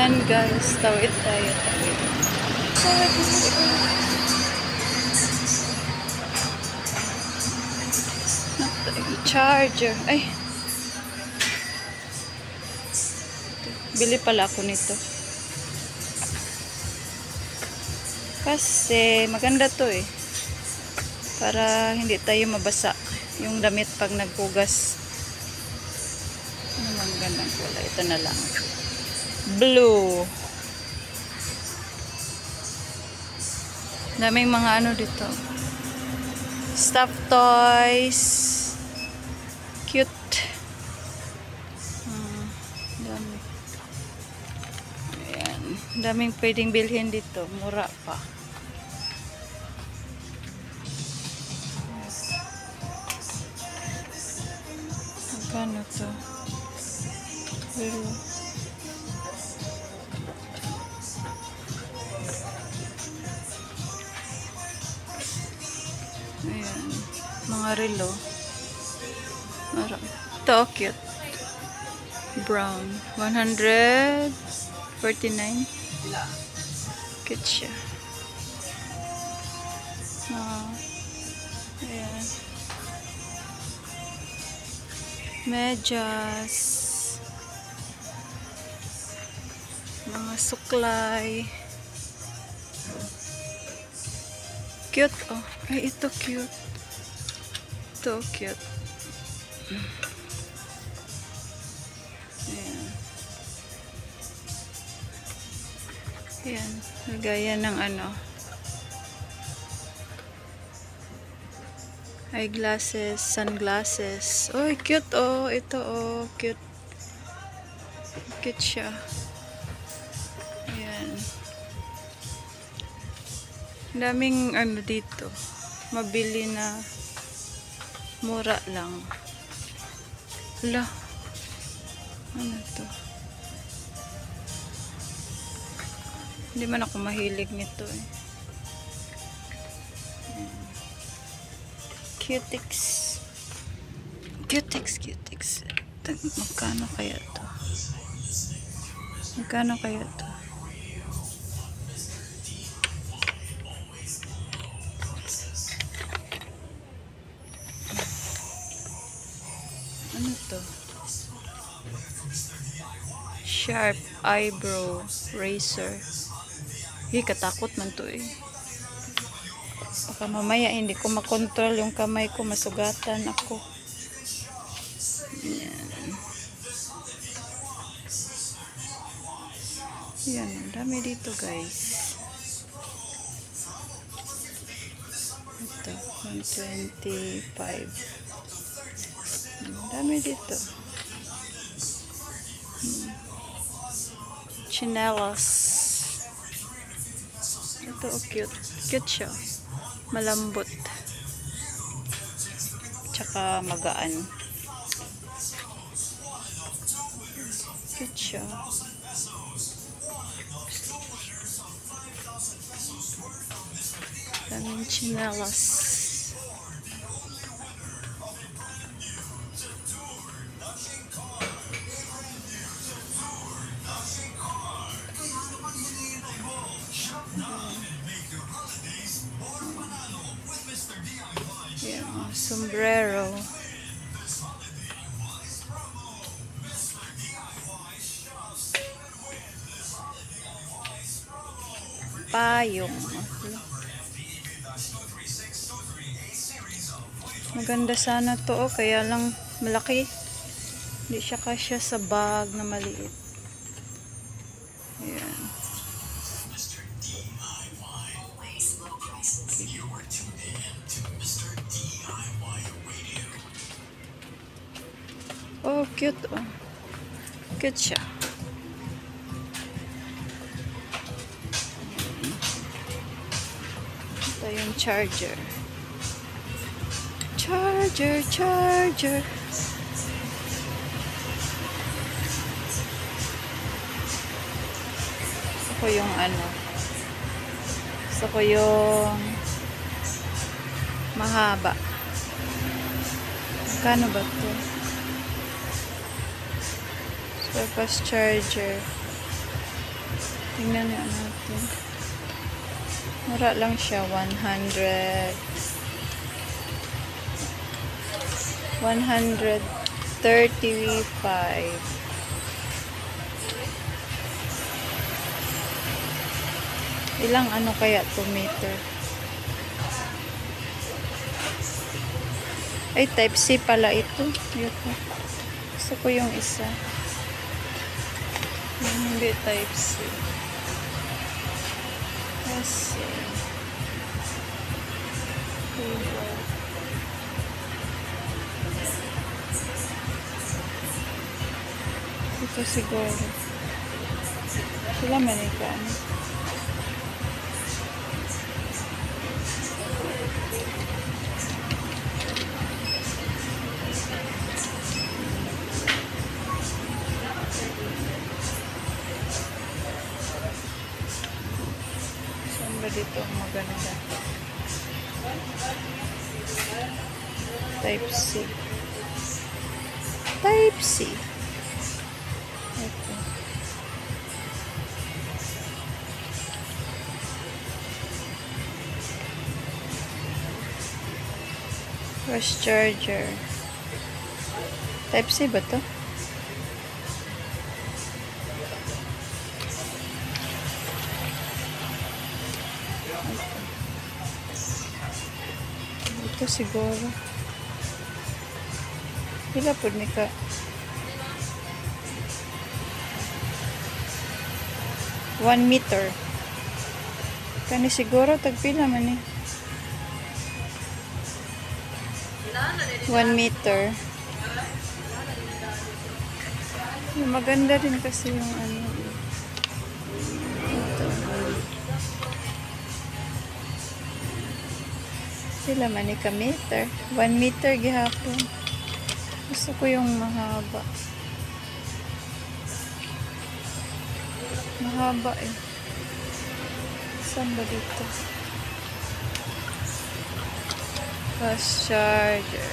Ayan guys, tawid tayo, tawid. Charger. Ay. Bili pala ako nito. Kasi maganda to eh. Para hindi tayo mabasa yung damit pag naghugas. Ano mang gandang kulay. Ito na lang. Blue. Daming mga ano dito. Stuffed toys. Cute. Dami. Ayan. Daming pwedeng bilhin dito. Mura pa. Magkano to? Pero ayan, mga relo. Ito, cute. Brown. 149. Cute siya. Ayan. Medyas. Mga suklay. Cute, oh. Ay, ito cute. Ito cute. Ayan. Ayan. Gaya ng ano. Eyeglasses, sunglasses. Oh, cute, oh. Ito, oh. Cute. Cute siya. Ayan. Daming ano dito. Mabili na mura lang. Hala. Ano to? Hindi man ako mahilig nito eh. Cutex. Cutex. Magkano kaya to? Magkano kaya to? Ano to? Sharp eyebrow razor. Katakot man to eh. Baka mamaya hindi ko makontrol yung kamay ko, masugatan ako. Yan, dami dito guys. Ito, 125. Dami dito. Chinelas. Ito, oh, cute. Cute siya. Malambot. Tsaka magaan. Cute siya. Daming chinelas. Yeah, sombrero. Payong. Maganda sana to, oh, kaya lang malaki. Hindi siya kasya sa bag na maliit. Ayan. Oh, cute, oh. Cute siya. Ito yung charger. Charger. Gusto ko yung ano. Gusto ko yung mahaba. Magkano ba ito? Surface charger. Tingnan nga natin. Mura lang siya. 135. Ilang ano kaya 2 meter? Ay, type C pala ito. Ito. Gusto ko yung isa. Hindi type C. Kasi ito siguro. Sila Amerikano. Saan ba dito ang maganda? Type C. Type C. Ito. Fast charger. Type C ba to? Ito siguro. Pila po ni ka? 1 meter. Kani siguro tagpila man eh. 1 meter. Maganda din kasi yung ano. Ito. Sila man ka meter. 1 meter gihapon. Gusto ko yung mahaba. Mahaba eh. Saan ba dito? Fast charger.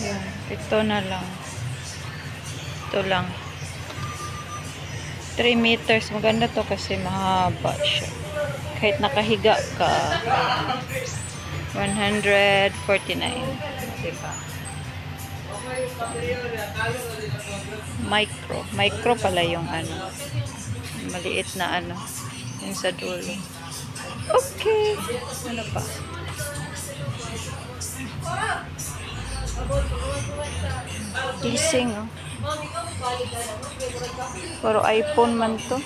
Yan. Ito na lang. Ito lang. 3 meters. Maganda to kasi mahaba siya. Kahit nakahiga ka. 149. Diba? Micro. Micro pala yung ano. Maliit na ano. Yung sa dulo. Okay. Ano pa? Gising, oh. Pero iPhone man to.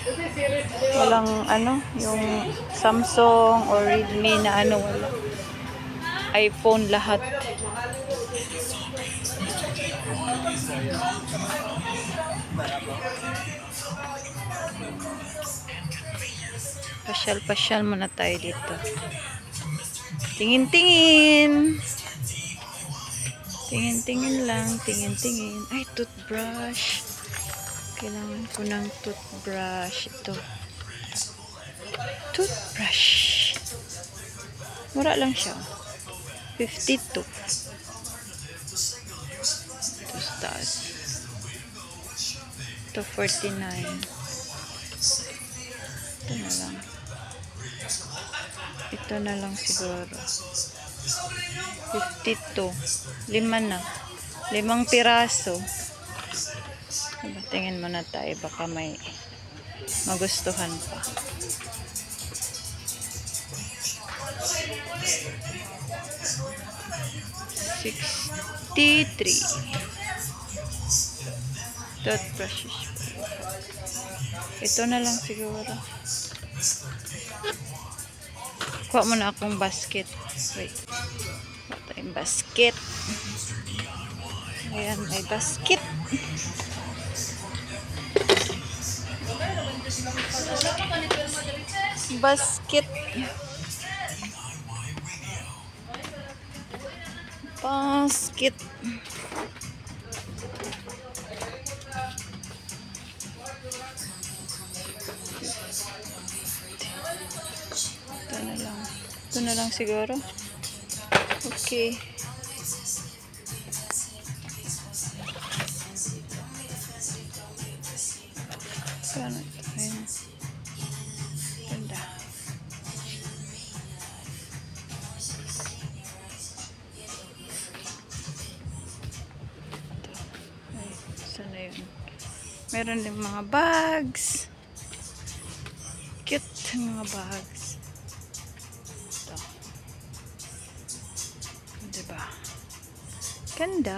Walang ano, yung Samsung or Redmi na ano, wala. iPhone lahat. Pasyal-pasyal muna tayo dito. Tingin-tingin. Tingin-tingin lang. Tingin-tingin. Ay, toothbrush. Kailangan ko ng toothbrush. Ito. Toothbrush. Mura lang siya. 52. Ito sa taas. Ito 49. Ito na lang. Ito na lang siguro. 52. 5 na. 5 piraso. Tingin muna tayo. Baka may magustuhan pa. $63. Toothbrushes. Ito na lang siguro. Kuha mo na akong basket. Wait. Ito yung basket. Ayan, may basket. Basket. Basket. Ito na lang siguro. Okay. Sana ito. Ayan. Ganda. Ito. Ay, sana yun. Meron din mga bags. Cute mga bags. Ito. Diba? Ganda.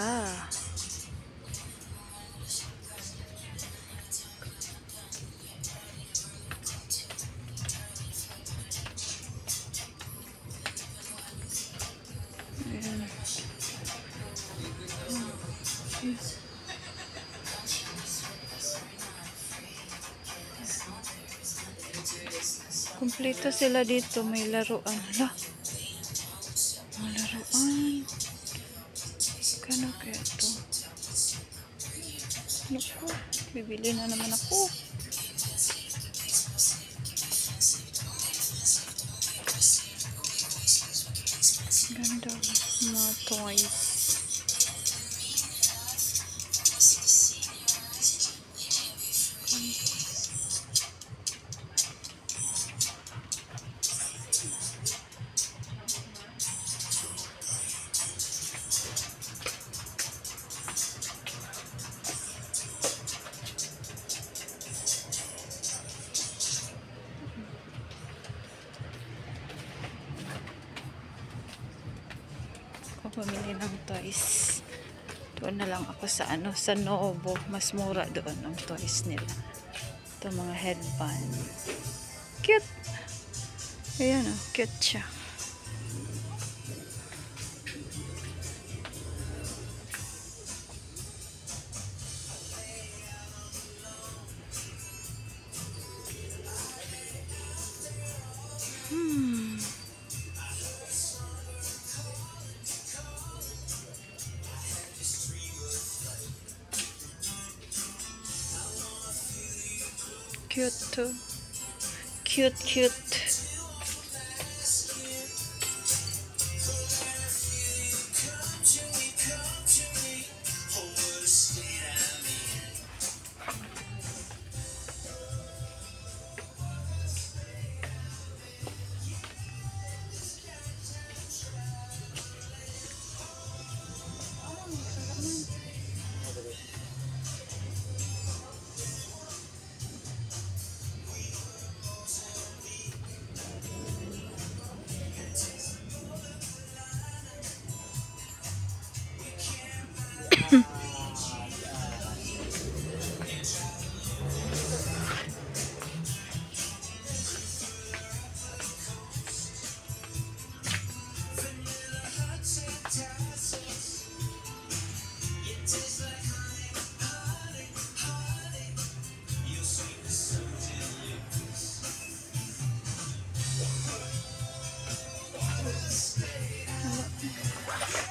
Ayan. Kumpleto sila dito. May laruan. Hala. May laruan. Kano kaya ito? Naku. Bibili na naman ako. Ganda. Mga toys. Pamili ng toys. Doon na lang ako sa sa Novo. Mas mura doon ang toys nila. Ito mga headband. Cute. Ayan o, cute siya. Cute too. Cute, cute.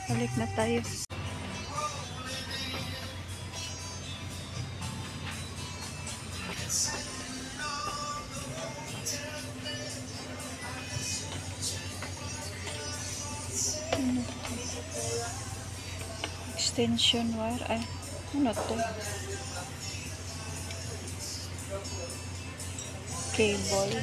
Balik na tayo. Extension wire. Ay, ano to? Cable.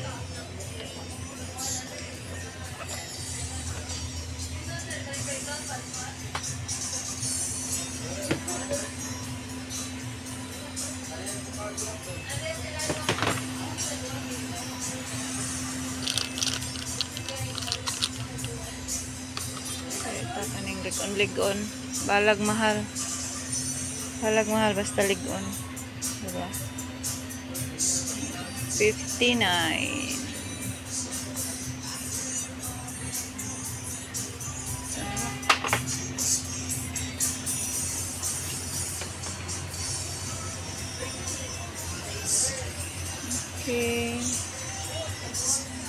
Kaning ligon-ligon. Balag mahal. Balag mahal basta ligon. Diba? 59. Okay.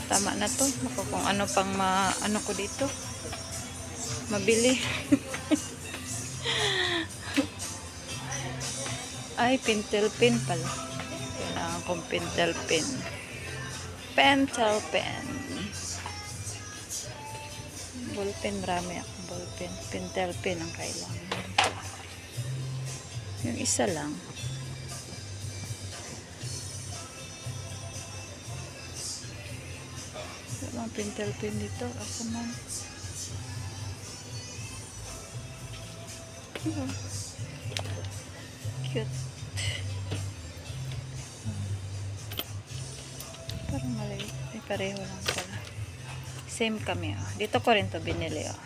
Tama na to. Ako kung ano pang ano ko dito. Mabili. Ay, pentel pen pala. Kailangan kong pentel pen. Pentel pen. Ballpen, marami akong ballpen. Pentel pen ang kailangan. Yung isa lang. Wala pentel pen dito. Asa man? Oh. Cute. Parang maliit. Ay, pareho lang pala. Same kami, oh. Dito ko rin to binili, oh.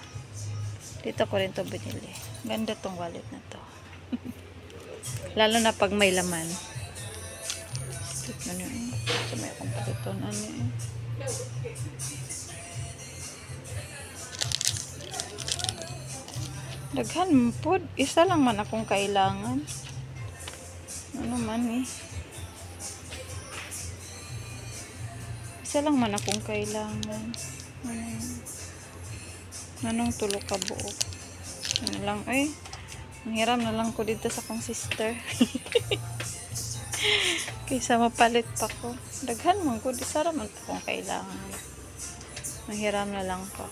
Dito ko rin to binili. Ganda tong wallet na to. Lalo na pag may laman. Ano yun, eh. So, may akong patuton. Ano yun, eh. Daghan po. Isa lang man akong kailangan. Ano man, eh. Isa lang man akong kailangan. Anong tulog ka buo? Ano lang, ay. Nanghiram na lang ko dito sa kong sister. Kaysa mapalit pa ko. Daghan mo ko. Di sara man pa kong kailangan. Nanghiram na lang ko.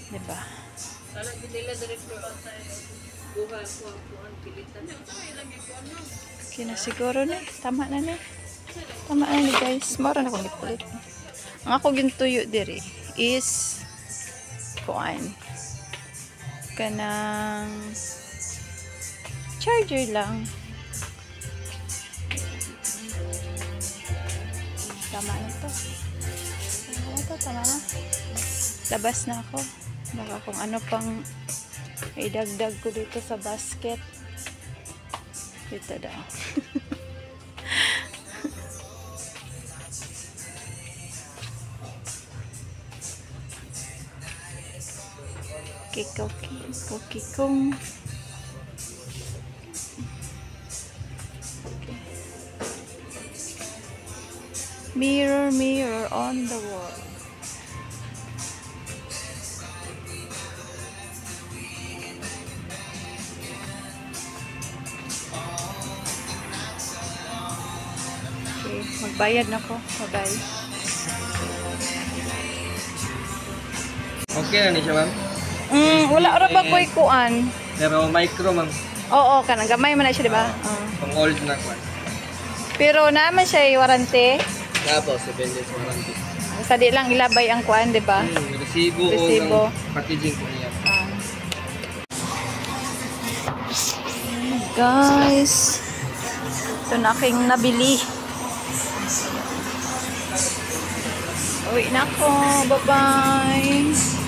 Diba? Okay na siguro na. Tama na na. Tama na ni guys. Mara na akong ipalit. Ang ako gintuyo diri is kuan kanang charger lang. Tama na to. Tama na. Labas na ako. Baka kung ano pang idagdag ko dito sa basket. Dito daw. Kikong. Mirror, mirror on the wall. Okay, magbayad na ko. Bye-bye. Okay na ni siya, ma'am? Wala ra ba ko'y kuan? Pero micro, ma'am. Oo, kanang gamay man na siya, di ba? Pang old na kuan. Pero naman siya warranty. Tapos, 7 days warranty. Sa di lang ilabay ang kuan, di ba? Resibo. O packaging po niya. Guys, ito na aking nabili. Uwi na ako. Bye-bye.